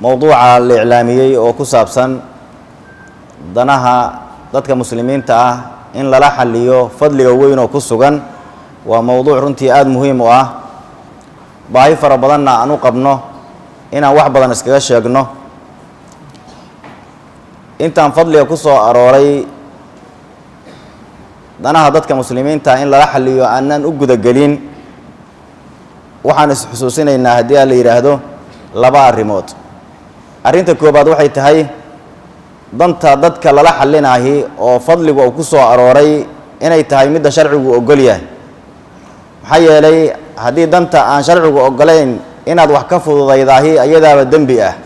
موضوع الإعلامي أو كسابسا دناها ضدك مسلمين إن لا حليو فضل وين وكسوغن وموضوع رنتي مهم باهي فربضنا أنو قبنه إن واحد بدن اسكاش يجنه أنت عن فضل وكسو أروري دناها ضدك مسلمين إن لا حليو أن نوجد الجلين وحنس حسوسنا إن هدية اللي يرهدو لبا الريموت أرنت كوباد وحي تهي danta dadka lala xalinahay oo fadligu uu ku soo arooray inay tahay mid sharcigu ogol yahay maxay yeelay hadii danta aan sharcigu ogolayn inaad wax ka fududaydahay ayadaaba dambi ah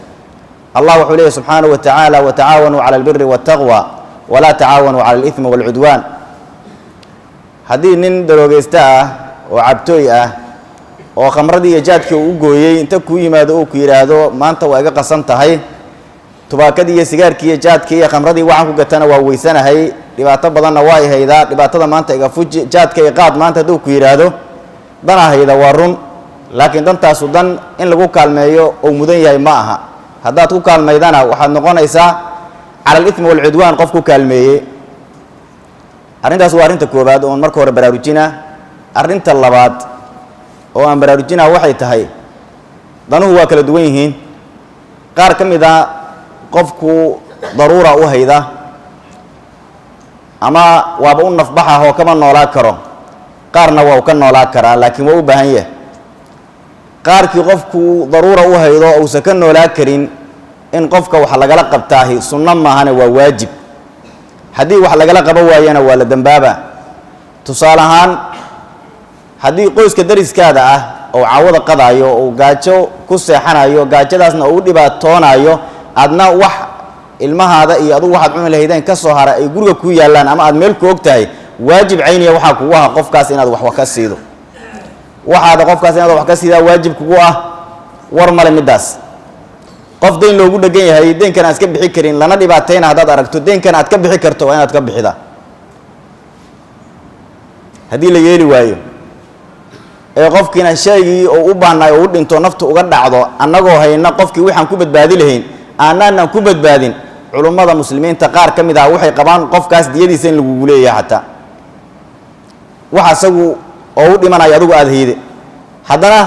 Allah wuxuu leeyahay subhanahu wa ta'ala wa ta'awanu 'ala al-birri wat-taqwa wa la ta'awanu 'ala al-ithmi wal-'udwan hadii nin darogeysta ah oo cabtooy ah oo khamradii iyo jaadkii uu gooyay inta ku yimaado oo ku yiraahdo maanta waa iga qasan tahay tubaakadii iyo sigaarkii iyo jaadkii iyo khamradii waxaan ku gatana waa weysanahay dhibaato badanna waa ay haydaa dhibaatada maanta iga fuji jaadka iyo qaad maanta haduu ku yiraahdo dana hayda waa run laakiin dantaasu dan in lagu kaalmeeyo oo mudan yahay ma aha haddaad ku kaalmeydana waxaad noqonaysaa cala al-ithmi wal-'udwan qof ku kaalmeeyay arrintaas waa arrinta koobaad oo marka hore baraarujina arrinta labaad oo aan baraarujina waxay tahay danuhu waa kala duwan yihiin qaar kamid ah qofku daruura u hayda ama waaba u nafbaxa oo kama noolaa karo qaarna waa ka noolaa karaa laakiin waa u baahan yahay qaarkii qofku daruura u haydo oo uu ka noolaa karin in qofka wax lagala qabtaahi sunna maahane waa waajib hadii wax lagala qabo waayana waa la dambaaba tusaalahaan hadii qoyska dariskaada ah oo caawada qadaayo oo gaajo ku seexanayo gaajadaasna uu dhibaatoonayo adna wax ilmahaada iyo adu waxaad cuni lahaydeen ka soo hara ay guriga ku yaalaan ama aad meel ku ogtahay waajib cayniya waxa kugu ah qofkaas inaad wax ka siido waxaad qofkaas inaad wax ka siidaa waajib kugu ah war male midaas qof deyn loogu dhagan yahay deynkan aad iska bixi karin lana dhibaateena hadaad aragto deynkan aad ka bixi karto waa inaad ka bixida hadii la yeeli waayo ee qofkiina shaygii oo u baahnay oo u dhinto naftu uga dhacdo annagoo hayna qofkii waxaan ku badbaadi lahayn aanan ku badbaadin culimada muslimiinta qaar kamid ah waxay qabaan qofkaas diyadiisa in lagu leeyahay hata waxa asagu oo u dhimanayo adigu aad hayde hadana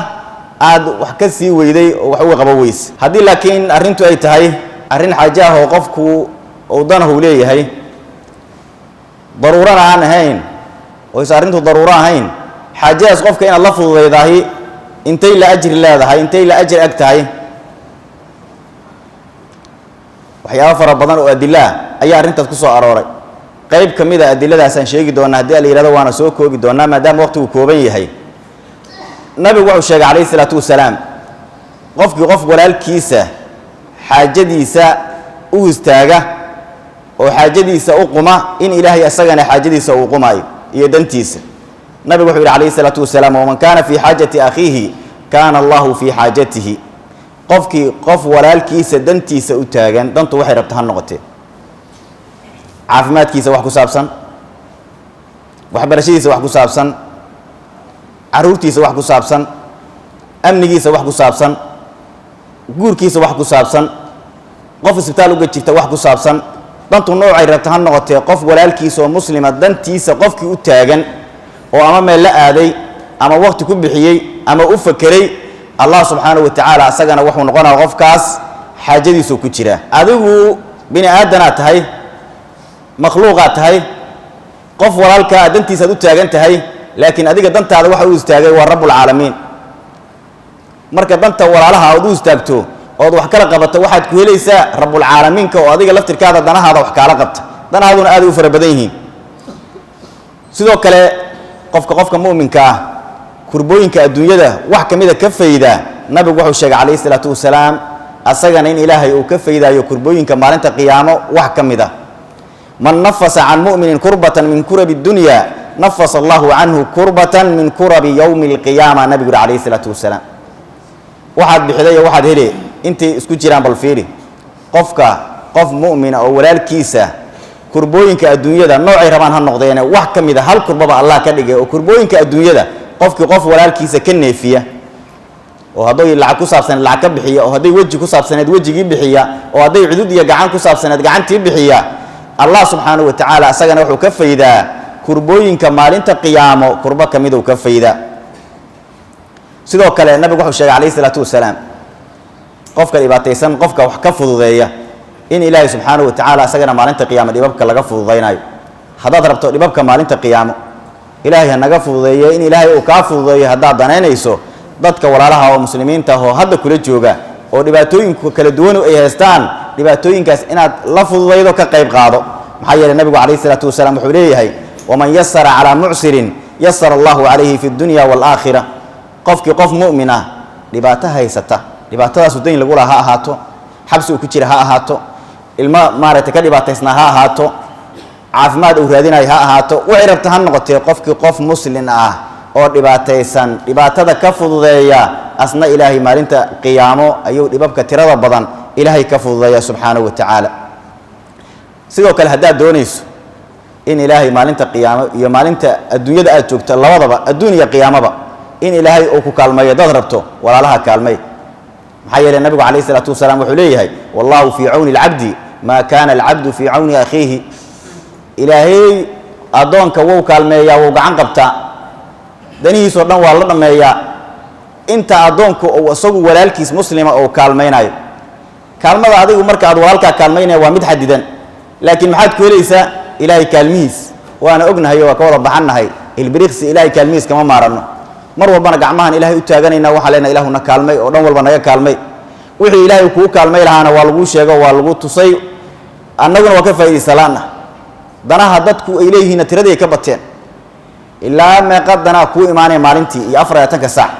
aad wax ka sii weyday oo wax uga qabo weys hadii laakiin arrintu ay tahay arrin xaaja ah oo qofku oo danahu leeyahay daruurana aan ahayn oo arrintu daruuro ahayn xaajaas qofka in la fududaydahay intay la ajri leedahay intay la ajri agtahay waxyaabo fara badan oo adilla ayaa arrintaas ku soo arooray qayb kamid ah adilladaas aan sheegi doonaa hadii la yiraahdo waana soo koobi doonaa maadaama waqtigu kooban yahay nabigu wuxuu sheegay calayhi salaatu wasalaam qofkii qof walaalkiisa xaajadiisa u istaaga oo xaajadiisa u quma in ilaahay asagana xaajadiisa uu qumayo iyo dantiisa nabigu wuxuu yiri calayhi salaatu wasalaam man kana fi haajati akhihi kana Allahu fi haajatihi qofkii qof walaalkiisa dantiisa u taagan dantu waxay rabtaa ha noqotee caafimaadkiisa wax ku saabsan waxbarashadiisa wax ku saabsan caruurtiisa wax ku saabsan amnigiisa wax ku saabsan guurkiisa wax ku saabsan qof isbitaal uga jirta wax ku saabsan dantu noocay rabtaa ha noqotee qof walaalkiisa oo muslima dantiisa qofkii u taagan oo ama meel la aaday ama waqti ku bixiyay ama u fakiray Allah subhanahu wa ta'ala asagana wuxuu noqonaa qofkaas xaajadiisu ku jira adigu bini aadana tahay makhluuqa tahay qof walaalka dantiisa u taagan tahay laakiin adiga dantaada waxa uu istaagay waa rabbul caalamiin marka danta walaalaha aad u istaagto oo wax kala qabato waxaad ku helaysaa rabbul caalamiinka oo adiga laftirkaada danahaada wax kala qabta danahaaduna aad u fara badan yihiin sidoo kale qofka muuminka ah kurbooyinka adduunyada wax kamida ka fayda nabigu wuxuu sheegay calayhi salaatu wasalaam asagana in ilaahay uu ka faydaayo kurbooyinka maalinta qiyaamo wax kamida man nafasa an mu'minin kurbatan min kurabi dunya nafasa Allahu anhu kurbatan min kurabi yawm al-qiyamah nabigu calayhi salaatu wasalaam waxaad bixiday waxaad helay intii isku jiraan bal fiiri qof mu'mina oo walaalkiisa kurbooyinka adduunyada noocay rabaan ha noqdeen wax kamida hal kurbaba Allah ka dhigay oo kurbooyinka adduunyada qofkii qof walaalkiisa ka neefiya hadday lacag ku saabsan lacag ka bixiya oo hadday waji ku saabsaneed wajigii bixiya oo hadday cudud iyo gacan ku saabsaneed gacantii bixiya Allah subhanahu wa ta'ala asagana wuxuu ka faydaa kurbooyinka maalinta qiyaamo kurba kamid uu ka faydaa sidoo kale nabigu wuxuu sheegay kaleey salaatu wasalaam qofka dhibaataysan qofka wax ka fududeeya in ilaahay subhanahu wa ta'ala asagana maalinta qiyaamo dhibabka laga fududeynayo hadaad rabto dhibabka maalinta qiyaamo ilaahay hanaga fududeeyo in ilaahay uu ka fududeeyo hadaad danaynayso dadka walaalaha oo muslimiinta ah oo hadda kula jooga oo dhibaatooyinka kala duwan ay haystaan dhibaatooyinkaas inaad la fududeydo ka qayb qaado maxaa yeelay nabigu kaleey salaatu wasalaam wuxuu leeyahay waman yassara ala mu'sirin yassara Allahu alayhi fi dunya wal aakhirah qofki qof mu'min ah dhibaato haysata dhibaatadaas u dayn lagu laha ahaato xabsi uu ku jira ha ahaato ilma maarata ka dhibaataysna ha ahaato caafimaad uu raadinay ha ahaato wixii rabta ha noqotee qofki qof muslim ah oo dhibaataysan dhibaatada ka fududeeya asna ilaahay maalinta qiyaamo ayuu dhibabka tirada badan ilaahay ka fududeeya subhanahu wa ta'ala sidoo kale hadaa doonayso in ilaahay maalinta qiyaamo iyo maalinta adduunyada aad joogto labadaba adduuniya qiyaamaba in ilaahay uu ku kaalmeeyo dad rabto walaalaha kaalmeey maxaa yeelay nabigu kaleey salaatu wasalaam wuxuu leeyahay wallahu fi auni al-abdi ma kana al-abdu fi auni akhihi ilaahay adoonka wuu kaalmeeyaa wuu gacan qabtaa danihiisoo dhan waa la dhameeyaa inta adoonku uu asagu walaalkiis muslima oo kaalmeynayo kaalmada adigu marka aad walaalka kaalmeynay waa mid xadidan laakiin maxaad ku helaysaa ilaahay kaalmihiis waana ognahay waa ka wada baxanahay ilbiriqsi ilaahay kaalmihiis kama maarano mar walbana gacmahan ilaahay u taaganayna waxa leena ilaahuna kaalmay oo dhan walba naga kaalmay wixii ilaahay ku kaalmay lahaana waa lagu sheego waa lagu tusay annaguna waa ka faa'iideysanaana danaha dadku ay leeyihiin tiradii ka bateen ilaa meeqadana ku iimaanay maalintii iyo 24 saac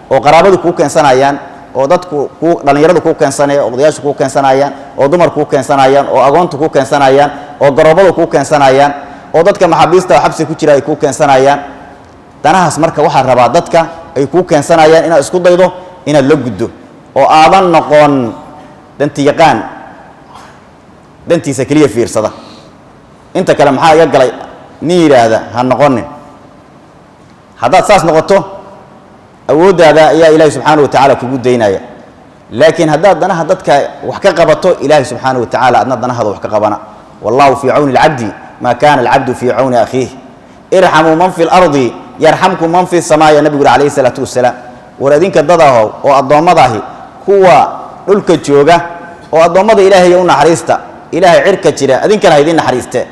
oo qaraabadu ku keensanayaan oo dadku ku dhalinyaradu ku keensanayaan oo odayaashu ku keensanayaan oo dumarku ku keensanayaan oo agoontu ku keensanayaan oo garoobadu ku keensanayaan oo dadka maxaabiista xabsi ku jira ay ku keensanayaan danahaas marka waxa rabaa dadka ay ku keensanayaan inaad isku daydo inaad la guddo oo aadan noqon danti yaqaan dantiisa kaliya fiirsada inta kale maxaa iga galay ni yiraahda ha noqonin hadaad saas noqoto awoodaada ayaa ilaahay subhanahu wa ta'ala kugu deynaya laakiin hadaad danaha dadka wax ka qabato ilaahay subhanahu wa ta'ala adna danahada wax ka qabana wallahu fi auni al-abdi ma kana al-abdu fi auni akhihi irhamu man fi al-ardi yarhamkum man fi as-samaa'i nabiga kaleey salaatu wasalaam waradinka dadaho oo adoomadahi kuwa dhulka jooga oo adoomada ilaahay u naxariista ilaahay cirka jira adinkana idin naxariiste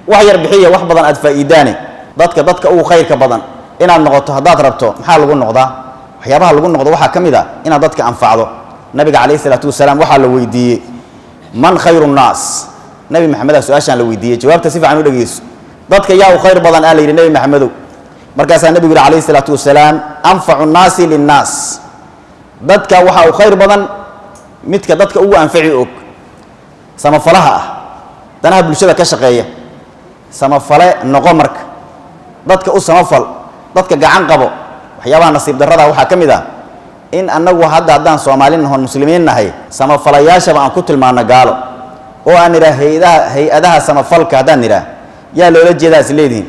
wax yar bixiya wax badan aad faa'iidaane dadka ugu khayrka badan inaad noqoto hadaad rabto maxaa lagu noqdaa waxyaabaha lagu noqdo waxa kamid ah inaad dadka anfacdo nabiga kaleey salaatu wasalaam waxa la weydiiyay man khayrun nas nabi maxamed su'aashan la weydiiyay jawaabta si fiican u dhageyso dadka yaa u khayr badan aan la yiri nabi maxamedow markaas nabigu kaleey salaatu wasalaam anfa'u nasi lin-nas dadka waxa u khayr badan midka dadka ugu anfaci og samafalaha ah danaha bulshada ka shaqeeya samafale noqo marka dadka u samafal dadka gacan qabo waxyaabaha nasiib darrada waxa kamid ah in anagu haddaan Soomaaliin noqon muslimiin nahay samafalayaasha aan ku tilmaano gaalo oo aan hay'adaha samafalka hadaan nira yaa loola jeedaa isleediin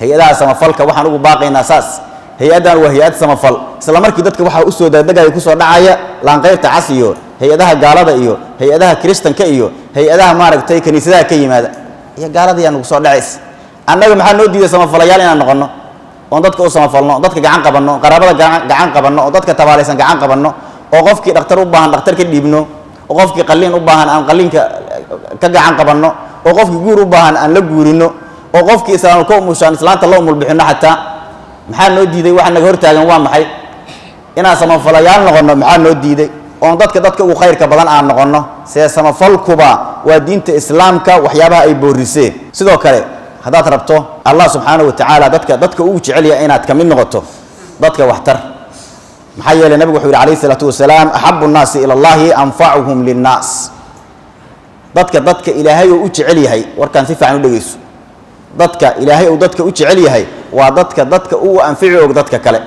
hay'adaha samafalka waxaan ugu baaqaynaa saas hay'adan waa hay'ad samafal isla markii dadka waxa u soo daadagay ku soo dhacaya laan qaybta casiyo hay'adaha gaalada iyo hay'adaha kristanka iyo hay'adaha maaragtay kaniisadaha ka yimaada iyo gaalada yaan ugu soo dhacays annaga maxaa noo diiday samafalayaal inaan noqono oo dadka u samafalno dadka gacan qabanno qaraabada gacan qabanno oo dadka tabaalaysan gacan qabanno oo qofkii dhakhtar u baahan dhakhtar ka dhiibno oo qofkii qalliin u baahan aan qalliinka ka gacan qabanno oo qofkii guur u baahan aan la guurino oo qofkii islaamka ku umushaan islaanta loo umul bixino xataa maxaa noo diiday waxa naga hortaagan waa maxay inaan samafalayaal noqono maxaa noo diiday oo dadka ugu khayrka badan aan noqono see samafalkuba waa diinta islaamka waxyaabaha ay boorisay sidoo kale hadaad rabto Allah subhanahu wa ta'ala dadka ugu jecel yahay inaad kamid noqoto dadka waxtar maxaa yeelay nabigu wuxuu kaleey salaatu wasalaam ahabbu an-nasi ila Allah anfa'uhum lin-nas dadka ilaahay uu jecel yahay warkan si fiican u dhageyso dadka ilaahay uu dadka u jecel yahay waa dadka uu anfici og dadka kale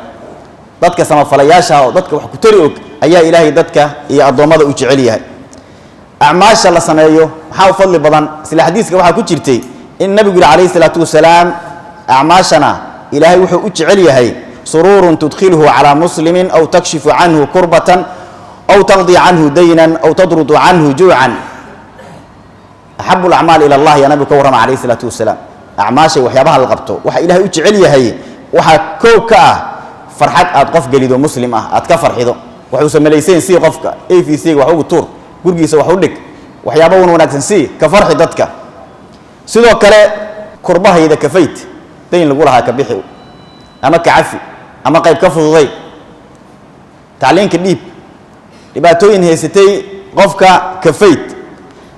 dadka samafalayaasha oo dadka wax ku tari og ayaa ilaahay dadka iyo adoomada u jecel yahay acmaasha la sameeyo waxa fadli badan sila xadiiska waxa ku jirtay in nabigu kaleey salaatu wasalaam acmaashana ilaahay wuxuu u jecel yahay سرور تدخله على مسلم أو تكشف عنه كربة أو تقضي عنه دينا أو تطرد عنه جوعا أحب الأعمال إلى الله يا نبي كورم عليه الصلاة والسلام أعماشي وحيابها الغبطو وحا إلهي وجعلي هي وحا كوكا فرحات أتقف قليدو مسلم أتكفر حيدو وحو سمليسين سي قفك أي في سي وحو الطور قرقيس وحو لك وحيابون وناكسن سي كفرح دتك سيدو كلا كربها إذا كفيت دين لقولها كبيحي أما كعفي أما قيب كفر ضي تعلين كديب dhibaatooyin haysatay qofka kafeyd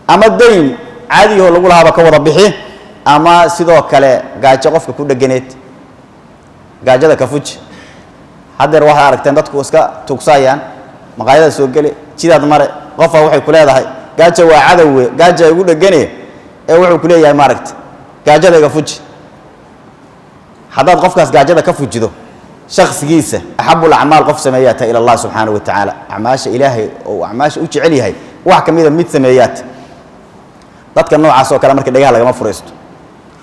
ama dayn caadi oo lagu lahaaba ka wada bixi ama sidoo kale gaajo qofka ku dhageneed gaajada ka fuji hadeer waxa aragteen dadku iska tugsayaan maqaayada soo gali jidaad mare qofa waxay ku leedahay gaajo waa cadow gaajo ay ugu dhagane ee wuxuu ku leeyahay ma aragtay gaajada iga fuji hadaad qofkaas gaajada ka fujido شخص جيسة أحب الأعمال قف سمياتها إلى الله سبحانه وتعالى أعماش إلهي أو أعماش أوجي عليها واحد كمية 100 سميات ضدك النوع عصو كلامك دجال ما فرست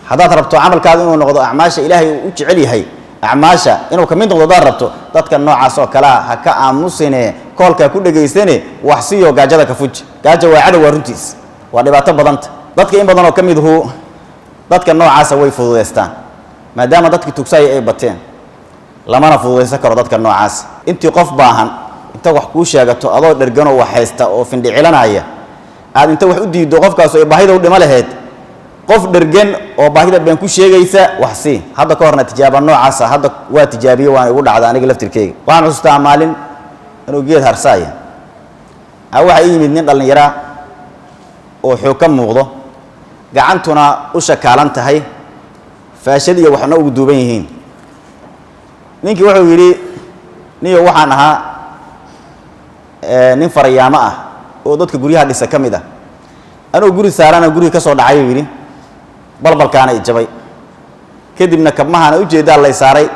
حضرت ربطو عمل كذا إنه نقض أعماش إلهي أوجي عليها أعماشا إنه كمية نقض ربطو ضدك النوع عصو كلا هكا أمسنة كل كل جيسنة وحسيه وجاجة كفوج جاجة وعد ورنتيس واللي بعتبر ضنت ضدك إن بدنا كمية هو ضدك النوع عصو ويفوضيستان ما دام ضدك تكسي أي بتين لما نفوضيسا كرو dadka noocaas intii qof baahan inta wax ku sheegato adoo dhergano wax haysta oo findicilanaya aad inta wax u diido qofkaas oo baahida u dhima lahayd qof dhergan oo baahida been ku sheegaysa wax si hadda ka horna tijaabo noocaas hadda waa tijaabiye waan ugu dhacday aniga laftirkeyga waxaan xustaa maalin inuu geed harsaaya waxa ii yimid nin dhalinyaro oo xoog ka muuqdo gacantuna u shakaalan tahay faashad iyo waxna ugu duuban yihiin ninkii wuxuu yiri niyo waxaan ahaa nin farayaamo ah oo dadka guriyaha dhisa kamid ah anoo guri saarana guriga ka soo dhacay yiri balbalkaana ijabay kadibna kabmahana u jeedaa la saaray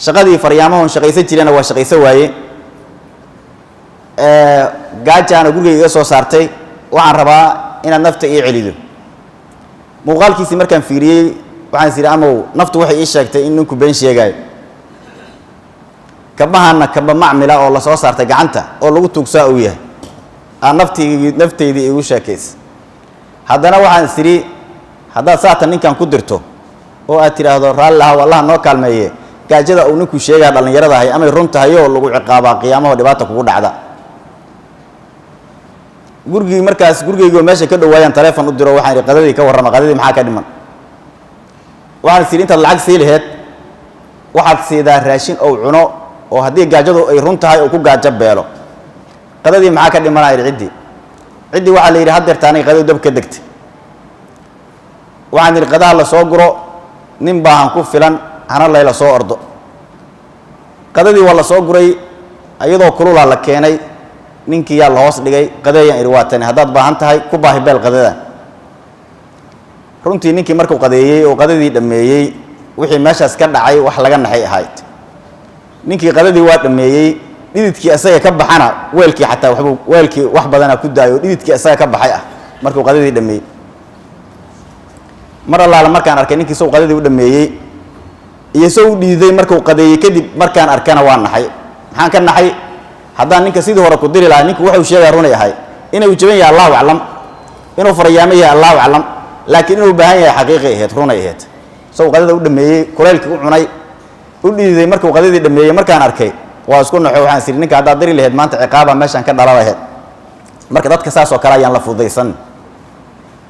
shaqadii farayaamaha shaqaysan jireen waa shaqaysan waaye gaajana guriga iga soo saartay waxaan rabaa inaad nafta ii celido muuqaalkiisii markaan fiiriyay waxaan sii amow naftu waxay ii sheegtay in ninku been sheegay kabahana kaba macmila oo la soo saartay gacanta oo lagu tugsaa uu yahay aan nafteedii igu sheekays haddana waxaan siri haddaad saatan ninkan ku dirto oo aad tiraahdo raallaha wallaha noo kaalmeeye gaajada uu ninku sheegay dhalinyarada ahay ama run tahay oo lagu ciqaabaa qiyaamaha dhibaata kugu dhacda gurigii markaas gurigeyga meesha ka dhawaayaan telefoon u diro waxaan iri qadadii ka warrama qadadii maxaa ka dhiman waxaan siri inta lacag sii lahayd waxaad siidaa raashin oo cuno oo haddii gaajadu ay run tahay oo ku gaajo beelo qadadii maxaa ka dhimanaa cidii waxaa la yidhi haddeerta aniga qadadu dab ka degtay waxaan yidhi qadaha la soo guro nin baahan ku filan hana layla soo ordo qadadii waa la soo guray iyadoo kulula la keenay ninkii yaa la hoos dhigay qadeeyaan iri waa tani haddaad baahan tahay ku baahi beel qadada runtii ninkii markuu qadeeyey oo qadadii dhameeyey wixii meeshaas ka dhacay wax laga naxay ahayd ninkii qadadii waa dhameeyey dhididkii asaga ka baxana weelkii xataa waxbuu weelkii wax badana ku daayo dhididkii asaga ka baxay markuu qadadii dhameeyey mar allaala markaan arkay ninkii soo qadadii u dhameeyey iyo soo dhiiday markuu qadeeyey kadib markaan arkana waa naxay maxaan ka naxay haddaan ninka sidii hore ku diri lahaa ninku wuxuu sheegay runay ahay inuu jaban yahay allahu aclam inuu farayaamo yahay allahu aclam laakiin inuu baahan yahay xaqiiqi ahayd runay ahayd soo qadada u dhameeyey kuleylkii u cunay u dhiiday markuu qadadii dhameeyey markaan arkay waa isku naxo waxaan siri ninka haddaad diri lahayd maanta ciqaaba meeshaan ka dhala lahayd marka dadka saas oo kale ayaan la fududaysan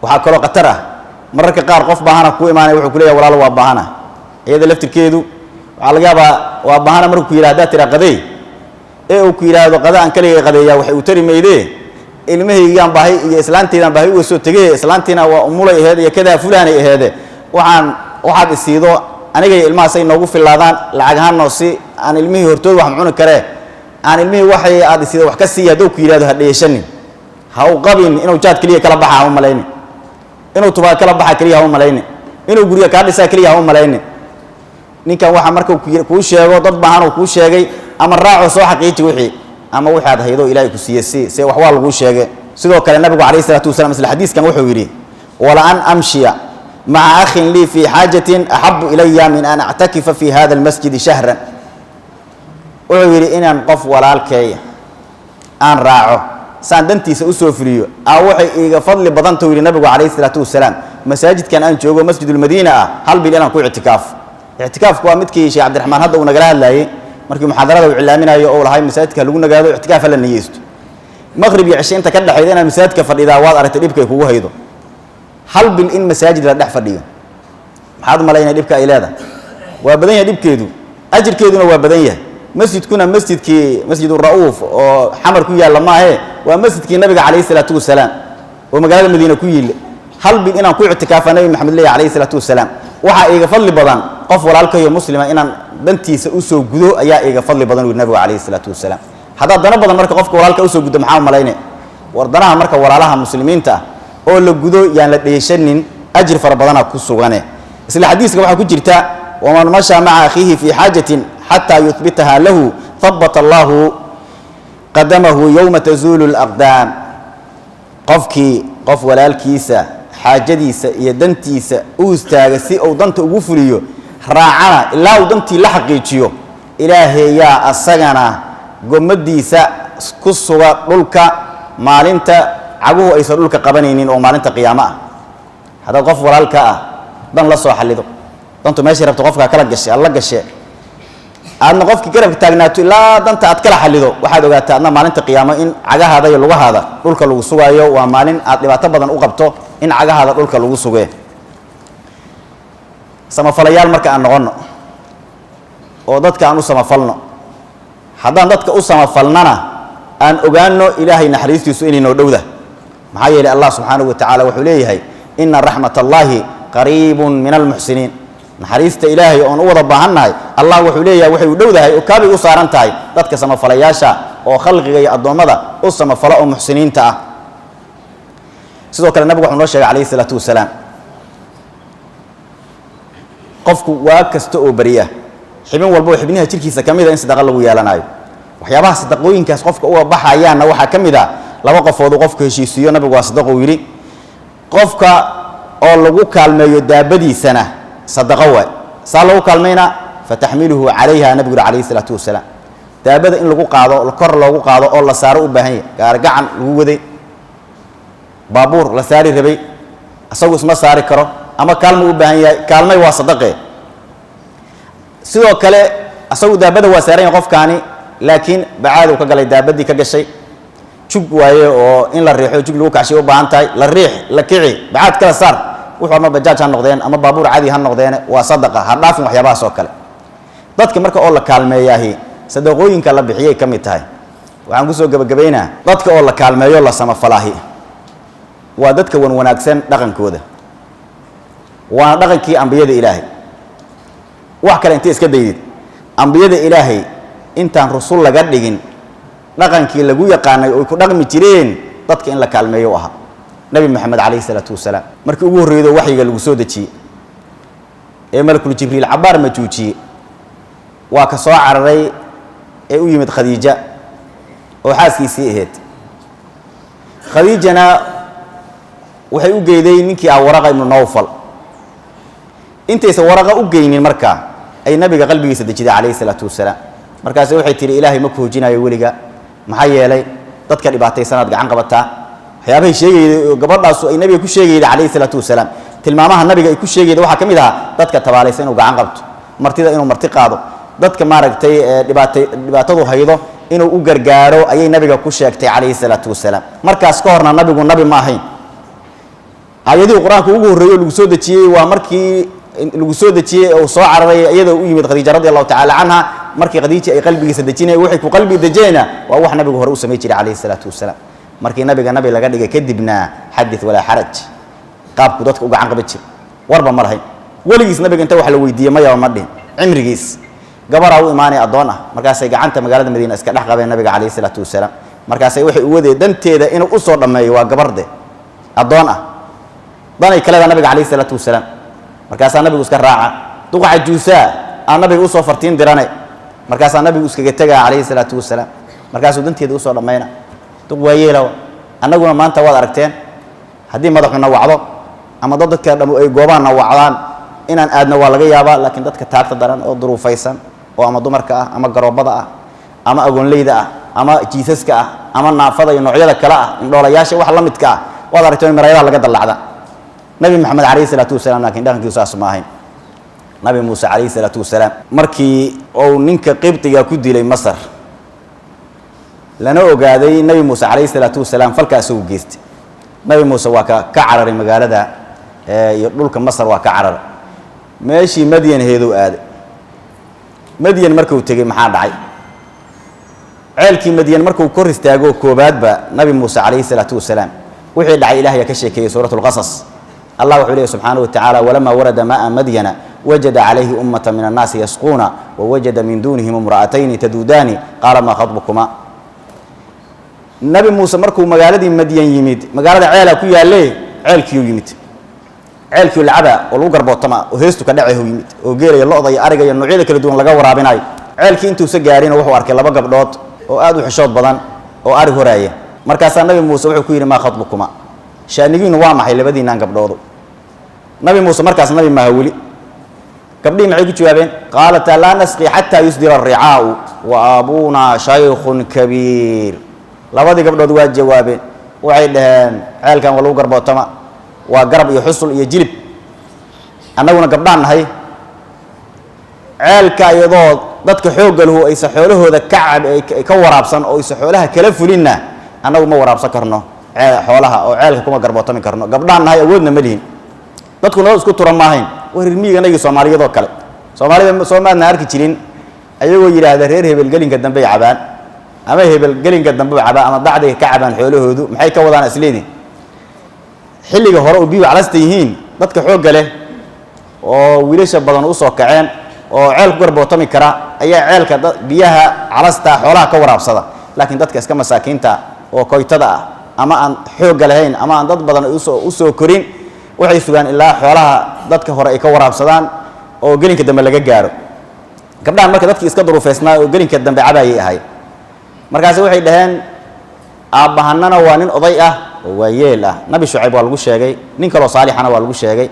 waxaa kaloo khatar ah mararka qaar qof baahana ku imaanay wuxuu ku leeyahay walaalo waa baahana iyada laftirkeedu waxaa laga yaabaa waa baahana markuu ku yidhahdo haddaad tiraa qadeey ee uu ku yidhaahdo qada aan kaligay qadeeyaa waxay u tari maydee ilmahaygaan baahi iyo islaanteydaan baahi uga soo tegey islaantiina waa umulay aheed iyo kadaa fulaanay aheede waxaad isiido aniga iyo ilmahaas ay noogu filaadaan lacag ahaanoo si aan ilmihii hortood wax cuni karee aan ilmihii waxay aad isiido wax ka siiya hadduu ku yidhahdo ha dheeshanin ha u qabin inuu jaad keliya kala baxa ha u malayni inuu tubaa kala baxa keliya ha u malayni inuu guriga kaa dhisaa keliya ha u malayni ninkan waxa markuu kuu sheego dad baahan uu kuu sheegay ama raaco soo xaqiiji wixii ama wixii aad haydo ilaahay ku siiyay si wax waa lagu sheegay sidoo kale nabigu kaleey salaatu wasalaam isla xadiiskan wuxuu yiri wala an amshiya مع أخ لي في حاجة أحب إلي من أن أعتكف في هذا المسجد شهرا وعيري إن أنقف ولا الكي أن راعه ساندنتي سأسوفريو أوحي إيجا فضل بضنته إلى النبي عليه الصلاة والسلام مساجد كان أنشوه مسجد المدينة هل بيلنا نكون اعتكاف كوا متكي شيخ عبد الرحمن هذا ونقلها الله مركي محاضرة وإعلامنا يقول هاي مساجد كلونا قالوا اعتكاف لنا يست مغربي 20 تكلح إذا مساجد كفر إذا واضح تريبك يكوه هيدو هل بالإن مساجد لا دحفر ليه هذا ما لينا ديبك إلى هذا وبدنيا ديب كيدو أجر كيدو وبدنيا مسجد كنا مسجد كي مسجد الرؤوف وحمر كويا لما هي ومسجد كي النبي عليه الصلاة والسلام ومقالة المدينة كويل هل بإن أكون اعتكاف النبي محمد الله عليه الصلاة والسلام وحا إيجا فضل بدن قف ولالك يا مسلمة إن بنتي سأسو جدو أيا إيجا فضل بدن والنبي عليه الصلاة والسلام هذا دنا بدن مركب قفك ولالك أسو جدو محاهم ملاينة وردناها مركب ولالها مسلمين تا أول جدو يعني ليشنن أجر فربنا كسوغانه بس الحديث كما حكوا جرتا ومن مشى مع أخيه في حاجة حتى يثبتها له ثبت الله قدمه يوم تزول الأقدام قف ولالكيسا حاجديسا يدنتيسا أوستاغسي أو دنت أغفريو راعنا إلا ودنتي لحقيتيو إلهي يا أساقنا قمديسا كسوغا للك مالنتا عبوه أيسر للك قبنينين أو مالنتا قياما هذا قف ولالكا دن لسو حليدو دنتو ماشي ربط قفكا كلا قشي الله قشي أنا قفك كرب تاجناتو لا دنت أتكلم حليدو واحد وقت أنا مالين تقيامة إن عجاه هذا يلوه هذا لولك لو سوايو ومالين أتبعت بدن أقبته إن عجاه هذا لولك لو سواه سما فليال مرك أن نغنى ودتك أنو سما فلنا حدا دتك أسما فلنا أن أجانو إلهي نحريس يسويني نودوده محيي الله سبحانه وتعالى وحليه إن رحمة الله قريب من المحسنين نحريست إلهي أن أوضى بهناي الله وحوليه وحي ودوده وكابي أسارنتاي ذاتك سما فلياشا وخلقي الضمضة أسما فلاء محسنين تا سيدوك النبي محمد عليه الصلاة والسلام قفك واكستو بريه حبين والبو حبينها تلكي سكميدا إن صدق الله ويالناي وحيابها صدقوين كاس قفك أو بحا أيانا وحا كميدا لو قفوا ذو قفك هشيسيو نبي وصدقوا ويري قفك أو لغو كالميو دابدي سنة صدقوا صالوا كلمينا فتحمله عليها نبي عليه الصلاة والسلام دابد إن لقوا قاضوا الكر لقوا قاضوا الله ساروا بهاي قارجعن لقوا بابور لساري ربي أسوي اسمه ساري كرو أما كلمة بهاي كلمة وصدقه سوى كله أسوي دابد وسارين قف كاني لكن بعد وكجل دابد دي كجشيء شوف وياه أو إن الريح يجيب لوك عشيء وبعنتاي للريح لكعي بعد كلا صار وحنا بجاج هالنقدين أما بابور عادي هالنقدين وصدقة هالرافع وحيابها سوكله ضدك مركب الله كلمة ياهي صدقوين كلا بحية كم تاي وعن قصو جبينا ضدك الله كلمة يلا سما فلاهي وضدك وناكسن دقن كوده ودقن كي أنبياء إلهي وحكى أنت إسكديد أنبياء إلهي أنت رسول الله قدين دقن كي لجويا قانا ويكون دقن متيرين ضدك إن كلمة يوها نبي محمد عليه الصلاة والسلام مركب أبوه ريده وحي قال وسودة شيء ملك جبريل عبار ما توشي وكسوع عرّي ويمد خديجة وحاسي سيهت خديجة وحي وجيدين منك ورقة من نوفل أنت ورقة وجيني المركع أي نبي قلبي يسدج عليه الصلاة والسلام مركز وحي تري إلهي مكه جنا يولجا محيي لي تذكر إبعتي سنة عن قبتها حيابه شيء قبل رأس النبي كل شيء عليه الصلاة والسلام تلمامها النبي كل شيء وحا كميدها تذكر تبالي سنة وقعن قبته مرتدى إنه مرتقاضه ضدك ما رجتي دباتته هيضه إنه أجرجاره أي نبي كل شيء عليه الصلاة والسلام مركز كهرنا النبي والنبي ما هين هذه القرآن كوجه الرجل الجسود شيء ومركي الجسود شيء أو صاع عربي أيده ويمد خديجة رضي الله تعالى عنها مركي خديجة أي قلبي يسدتينه وحك وقلبي دجينا وهو نبي هو سميتي عليه الصلاة والسلام markii nabiga laga dhigay kadibna hadith wala haraj qaabku dadka uga canqabay warba marhay waligiis nabiga inta wax la weydiiyay ma yaaba madhin cimrigiis gabar u iimaanay adoon ah markaas ay gacanta magaalada Madiina iska dhex qabeen nabiga kaleey salaatu wasalaam markaas ay waxay u waday danteeda inuu u soo dhameeyo waa gabarde adoon ah danay kale nabiga kaleey salaatu wasalaam markaas nabigu iska raaca duqa juusa nabiga u soo fartiin diranay markaas nabigu iska tagaa kaleey salaatu wasalaam markaas danteeda u soo dhameeyna duqwayeelo annaguna maanta waad aragteen hadii madaxuna wacdo ama dadka dhamo ay goobaana wacdaan inaan aadna waa laga yaabaa laakiin dadka taagta daran oo duruufaysan oo ama dumarka ah ama garoobada ah ama agoonleyda ah ama jiisaska ah ama naafada iyo noocyada kale ah indhoolayaasha wax la midka ah waad aragtay marayada laga dalacda nabi maxamed calayhi salaatu wasalaam laakiin dhaqankiisu saas ma ahayn nabi muuse calayhi salaatu wasalaam markii uu ninka qibtiga ku dilay masar lana ogaaday nabi muuse calayhi salaatu wasalaam falkaas uu geystay nabi muuse waa ka cararay magaalada iyo dhulka masar waa ka cararay meeshii madyan heedow aaday madyan markuu tegey maxaa dhacay ceelkii madyan markuu kor istaago koobaadba nabi muuse calayhi salaatu wasalaam wixii dhacay ilaahay ka sheekeeyay suuratul qasas allah wuxuu leeyahay subxaanahu wa tacaala walamaa warada maa'a madyana wajada calayhi ummata min annaasi yasquuna wawajada min duunihim imra'atayni taduudaani qaala maa khatbukuma nabi muuse markuu magaaladii madyan yimid magaalada ceelaa ku yaalle ceelkiiuu yimid ceelkiiu lacaba oo lagu garbootama oo heestu ka dhacehu yimid oo geelaya lo-da iyo ariga iyo noocyada kala duwan laga waraabinayo ceelkii intuusa gaarina wuxuu arkay laba gabdhood oo aad u xishood badan oo ari horaaya markaasaa nabi muuse wuxuu ku yidhi maa khatbukuma shaanigiinu waa maxay labadiinaan gabdhoodu nabi muuse markaas nabi maaha weli gabdhihii maxay ku jawaabeen qaalataa laa nasqi xataa yusdira aricaau wa abuunaa shaykhun kabiir labadii gabdhood waa jawaabeen waxay dhaheen ceelkan waa lagu garbootama waa garab iyo xusul iyo jilib annaguna gabdhaan nahay ceelka iyadoo dadka xoogga lahu aysa xoolahooda ka waraabsan oo aysa xoolaha kala fulinna annagu ma waraabsan karno xoolaha oo ceelka kuma garbootami karno gabdhaan nahay awoodna ma lihin dadku noo isku turan maahayn waa reer miyiganagii soomaaliyadoo kale soomaalida soo maadna arki jirin ayagoo yidhaahda reer hebel gelinka dambey cabaan ama hebel gelinka dambe cabaan ama dacday ka cabaan xoolahoodu maxay ka wadaan isleedin xilliga hore oo biyo calasta yihiin dadka xoogga leh oo wiilasha badan u soo kaceen oo ceel ku garbootami kara ayaa ceelka biyaha calasta xoolaha ka waraabsada laakiin dadka iska masaakiinta oo koytada ah ama aan xoogga lahayn ama aan dad badan u soo korin waxay sugaan ilaa xoolaha dadka hore ay ka waraabsadaan oo gelinka dambe laga gaaro gabdhahan marka dadkii iska duruufeysnaa oo gelinka dambe cabaayay ahay markaas waxay dhaheen aabbahanana waa nin oday ah oo waayeel ah nabi shucayb waa lagu sheegay nin kaloo saalixana waa lagu sheegay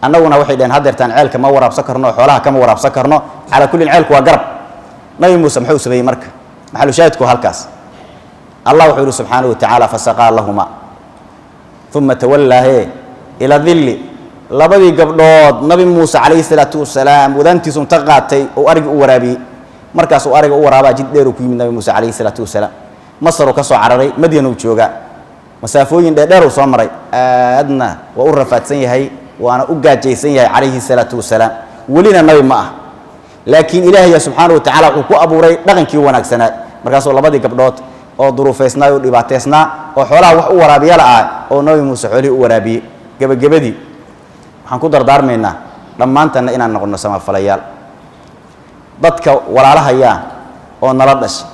annaguna waxay dhaheen haddeertaan ceelka ma waraabsan karno xoolaha kama waraabsan karno calaa kullin ceelku waa garab nabi muuse muxuu sameeyey marka maxalu shaahidku halkaas allah wuxuu yidhi subxaanahu wa tacaala fasaqaa lahuma uma tawallaahe ila dilli labadii gabdhood nabi muuse calayhi salaatu wasalaam wadaantiisu inta qaatay oo arigi u waraabiyey markaasuu ariga u waraabaa jid dheer uu ku yimid nabi muuse calayhi salaatu wasalaam masaruu ka soo cararay madyan uu joogaa masaafooyin dheerdheer uu soo maray aadna waa u rafaadsan yahay waana u gaajaysan yahay calayhi salaatu wasalaam welina nabi ma ah laakiin ilaahaya subxaanahu wa tacaala wuxuu ku abuuray dhaqankii wanaagsanaa markaasuu labadii gabdhood oo duruufaysnaa oo dhibaateysnaa oo xoolaha wax u waraabiya la'ah oo nabi muuse xoolihii u waraabiyey gebagabadii waxaan ku dardaarmaynaa dhammaantanna inaan noqono samafalayaal dadka walaalahayaa oo nala dhasha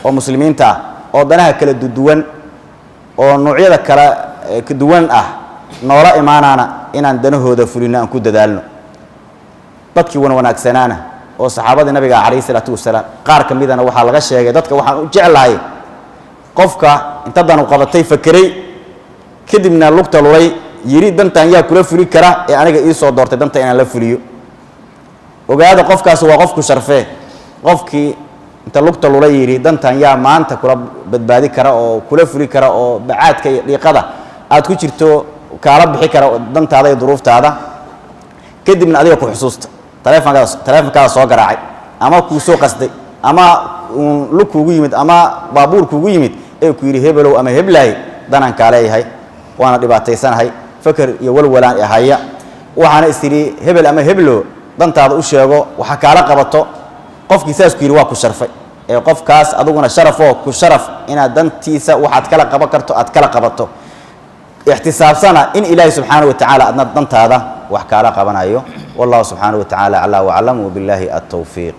oo muslimiinta ah oo danaha kala duwan oo noocyada kala duwan ah noola imaanaana inaan danahooda fulino aan ku dadaalno dadkii wanaagsanaana oo saxaabadii nabiga calayhi salaatu wasalaam qaar ka midana waxaa laga sheegay dadka waxaan u jeclahay qofka inta danu qabatay fakeray kadibna lugta lulay yiri dantan yaa kula fuli kara ee aniga ii soo doortay danta inaan la fuliyo ogaada qofkaas waa qofku sharfee qofkii inta lugta lulay yiri dantan yaa maanta kula badbaadi kara oo kula fuli kara oo bacaadka iyo dhiiqada aad ku jirto kaala bixi kara dantaada iyo duruuftaada kadibna adiga ku xusuusta taleefankaada soo garaacay ama kuu soo qasday ama lug kuugu yimid ama baabuur kuugu yimid ee ku yidhi hebelow ama heblahay danaan kaa leeyahay waana dhibaataysanahay faker iyo walwalaan ahaya waxaana istidhi hebel ama heblo dantaada u sheego waxa kaala qabato qofkii saas ku yidhi waa ku sharfay ee qofkaas aduguna sharafoo ku sharaf inaad dantiisa waxaad kala qaban karto aad kala qabato ixtisaabsana in ilaahay subxaanahu wa tacaala adna dantaada wax kaala qabanayo wallahu subxaanahu wa tacaala aclaa waclam wabilaahi altawfiiq